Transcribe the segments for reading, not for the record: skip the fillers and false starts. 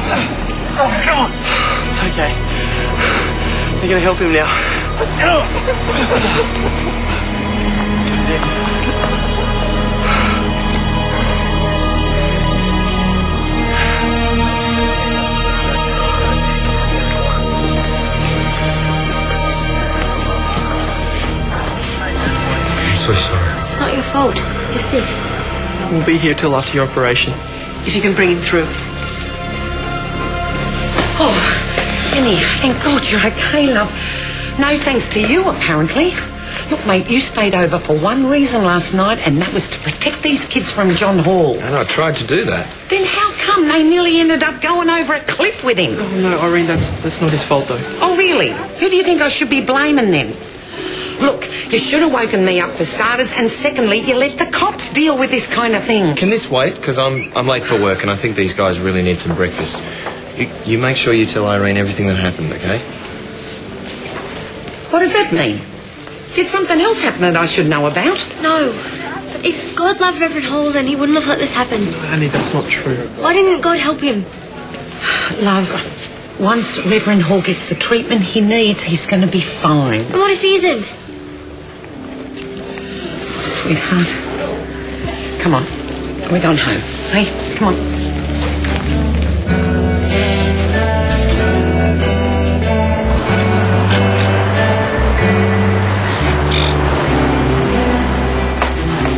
Come on. It's okay. They're going to help him now. I'm so sorry. It's not your fault. You're sick. We'll be here till after your operation. If you can bring him through. Oh, Jenny, thank God you're okay, love. No thanks to you, apparently. Look, mate, you stayed over for one reason last night, and that was to protect these kids from John Hall. And I tried to do that. Then how come they nearly ended up going over a cliff with him? Oh, no, Irene, that's not his fault, though. Oh, really? Who do you think I should be blaming then? Look, you should have woken me up for starters, and secondly, you let the cops deal with this kind of thing. Can this wait? Because I'm late for work, and I think these guys really need some breakfast. You make sure you tell Irene everything that happened, okay? What does that mean? Did something else happen that I should know about? No. If God loved Reverend Hall, then he wouldn't have let this happen. Annie, that's not true. Why didn't God help him? Love, once Reverend Hall gets the treatment he needs, he's going to be fine. And what if he isn't? Sweetheart. Come on. We're going home. Hey, come on.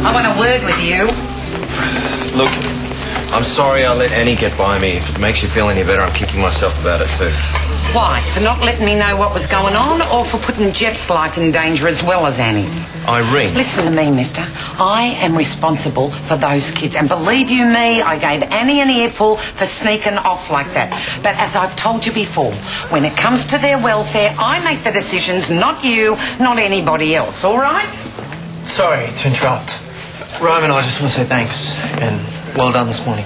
I want a word with you. Look, I'm sorry I let Annie get by me. If it makes you feel any better, I'm kicking myself about it too. Why? For not letting me know what was going on, or for putting Jeff's life in danger as well as Annie's? Irene. Listen to me, mister. I am responsible for those kids. And believe you me, I gave Annie an earful for sneaking off like that. But as I've told you before, when it comes to their welfare, I make the decisions, not you, not anybody else, all right? Sorry to interrupt. Ryan and I just want to say thanks, and well done this morning.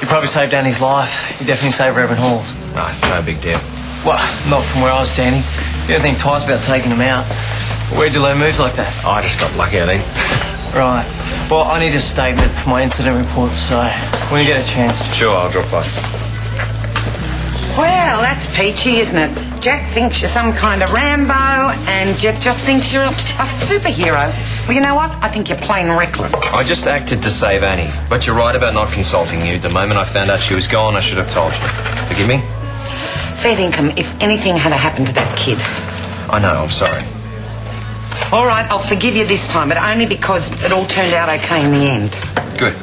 You probably saved Annie's life. You definitely saved Reverend Hall's. No, it's no big deal. Well, not from where I was standing. You don't think twice about taking them out. Where'd you learn moves like that? I just got lucky, I think. Right. Well, I need a statement for my incident report, so when you get a chance... Sure, I'll drop by. Well, that's peachy, isn't it? Jack thinks you're some kind of Rambo, and Jeff just thinks you're a superhero. Well, you know what? I think you're plain reckless. I just acted to save Annie. But you're right about not consulting you. The moment I found out she was gone, I should have told you. Forgive me? Fair dinkum, if anything had happened to that kid. I know, I'm sorry. All right, I'll forgive you this time, but only because it all turned out okay in the end. Good.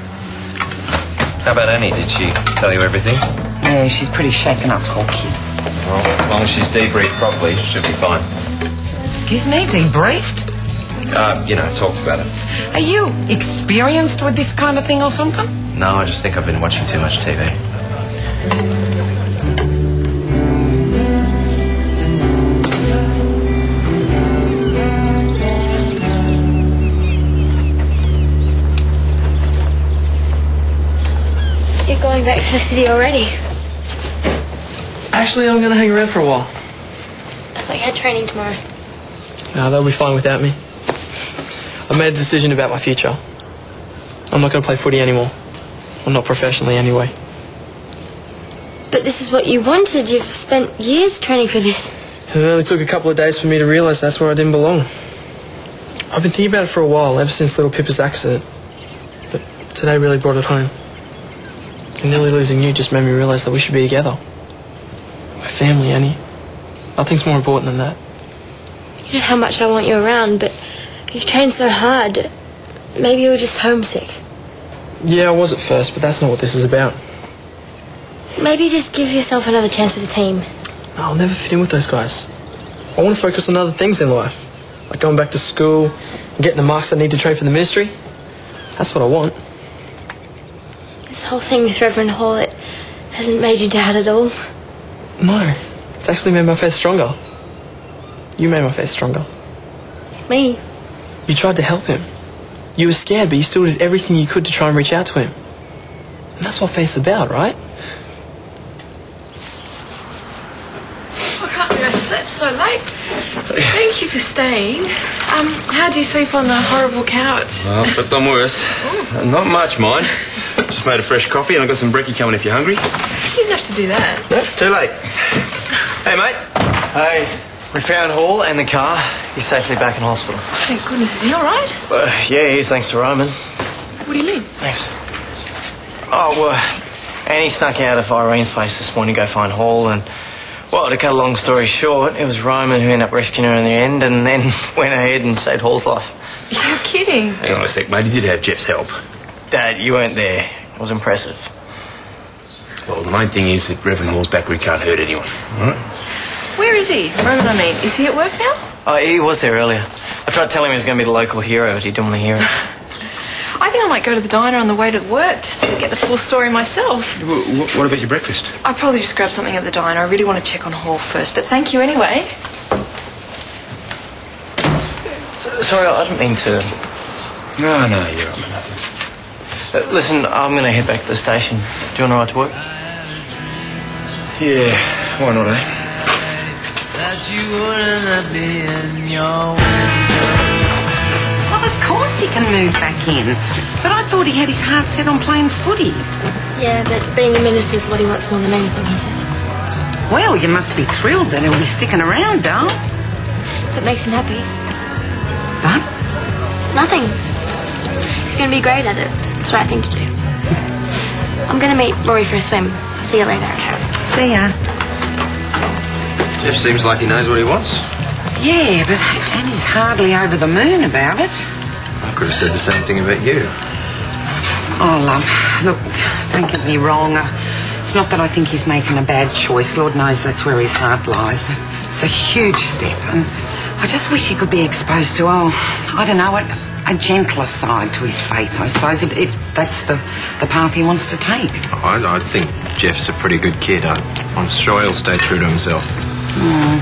How about Annie? Did she tell you everything? Yeah, she's pretty shaken up, poor kid. Well, as long as she's debriefed properly, she should be fine. Excuse me, debriefed? Talked about it. Are you experienced with this kind of thing or something? No, I just think I've been watching too much TV. You're going back to the city already. Actually, I'm going to hang around for a while. I thought you had training tomorrow. No, they'll be fine without me. I've made a decision about my future. I'm not going to play footy anymore. Well, not professionally anyway. But this is what you wanted. You've spent years training for this. It only took a couple of days for me to realise that's where I didn't belong. I've been thinking about it for a while, ever since little Pippa's accident. But today really brought it home. And nearly losing you just made me realise that we should be together. My family, Annie. Nothing's more important than that. You know how much I want you around, but you've trained so hard. Maybe you were just homesick. Yeah, I was at first, but that's not what this is about. Maybe just give yourself another chance with the team. No, I'll never fit in with those guys. I want to focus on other things in life. Like going back to school and getting the marks I need to train for the ministry. That's what I want. This whole thing with Reverend Hall, it hasn't made you doubt at all. No, it's actually made my faith stronger. You made my faith stronger. Me? You tried to help him. You were scared, but you still did everything you could to try and reach out to him. And that's what faith's about, right? I can't believe I slept so late. Thank you for staying. How do you sleep on the horrible couch? Well, but done worse. Not much, mine. Just made a fresh coffee and I've got some brekkie coming if you're hungry. You didn't have to do that. Nope, too late. Hey, mate. Hey, we found Hall and the car. He's safely back in hospital. Thank goodness. Is he all right? Yeah, he is, thanks to Roman. What do you mean? Thanks. Oh, well, Annie snuck out of Irene's place this morning to go find Hall, and, well, to cut a long story short, it was Roman who ended up rescuing her in the end and then went ahead and saved Hall's life. You're kidding. Hang on a sec, mate. He did have Jeff's help. Dad, you weren't there. It was impressive. Well, the main thing is that Reverend Hall's back where he can't hurt anyone. All right? Where is he? Roman, I mean. Is he at work now? Oh, he was there earlier. I tried telling him he was going to be the local hero, but he didn't want to hear it. I think I might go to the diner on the way to work just to get the full story myself. What about your breakfast? I'll probably just grab something at the diner. I really want to check on Hall first, but thank you anyway. Sorry, I didn't mean to... No, you're up, mate. Listen, I'm going to head back to the station. Do you want to ride to work? Yeah, why not, eh? That you wouldn't let me in your window. Well, of course he can move back in. But I thought he had his heart set on playing footy. Yeah, but being a minister's what he wants more than anything, he says. Well, you must be thrilled that he'll be sticking around, Dal. That makes him happy. What? Nothing. He's going to be great at it. It's the right thing to do. I'm going to meet Rory for a swim. See you later. See ya. Jeff seems like he knows what he wants. Yeah, but Annie's hardly over the moon about it. I could have said the same thing about you. Oh, love, look, don't get me wrong. It's not that I think he's making a bad choice. Lord knows that's where his heart lies. But it's a huge step, and I just wish he could be exposed to, I don't know, a gentler side to his faith, I suppose, if that's the path he wants to take. I think Jeff's a pretty good kid. I'm sure he'll stay true to himself. Mm.